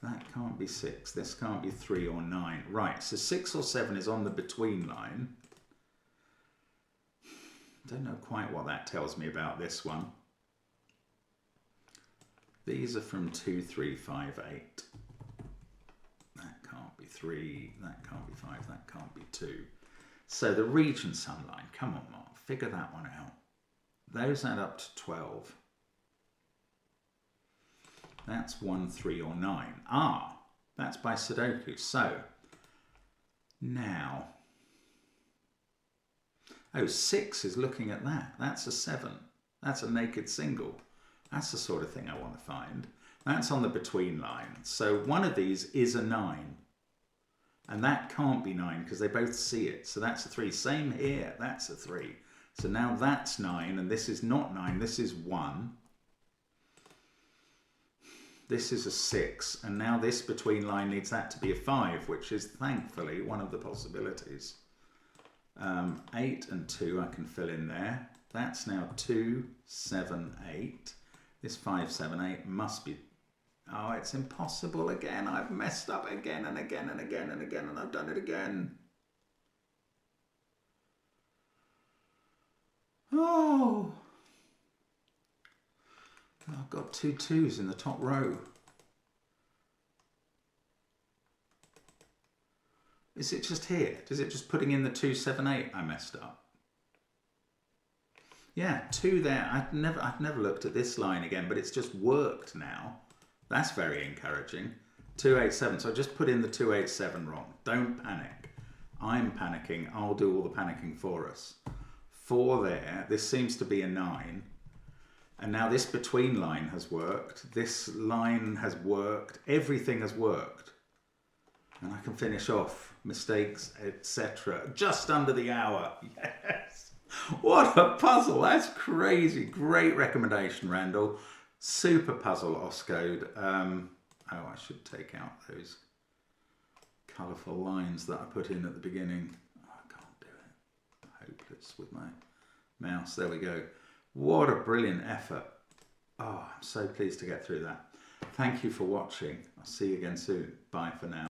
That can't be 6. This can't be 3 or 9. Right, so 6 or 7 is on the between line. Don't know quite what that tells me about this one. These are from 2, 3, 5, 8. That can't be 3, that can't be 5, that can't be 2. So the region sum line, come on Mark, figure that one out. Those add up to 12. That's 1, 3 or 9. Ah, that's by Sudoku. So, now, oh, 6 is looking at that. That's a 7. That's a naked single. That's the sort of thing I want to find. That's on the between line. So one of these is a 9. And that can't be 9 because they both see it. So that's a 3. Same here, that's a 3. So now that's 9, and this is not 9, this is 1. This is a 6, and now this between line needs that to be a 5, which is thankfully one of the possibilities. 8 and 2 I can fill in there. That's now 2, 7, 8. This 5, 7, 8 must be... Oh, it's impossible again. I've messed up again and again and again and again, and I've done it again. Oh! I've got 2 2s in the top row. Is it just here? Is it just putting in the 2, 7, 8 I messed up? Yeah, 2 there. I've never looked at this line again, but it's just worked now. That's very encouraging. 2, 8, 7. So I just put in the 2, 8, 7 wrong. Don't panic. I'm panicking. I'll do all the panicking for us. 4 there. This seems to be a 9. And now this between line has worked. This line has worked. Everything has worked. And I can finish off mistakes, etc. Just under the hour. Yes. What a puzzle. That's crazy. Great recommendation, Randall. Super puzzle, Oskode. Oh, I should take out those colourful lines that I put in at the beginning. Oh, I can't do it. Hopeless with my mouse. There we go. What a brilliant effort. Oh, I'm so pleased to get through that. Thank you for watching. I'll see you again soon. Bye for now.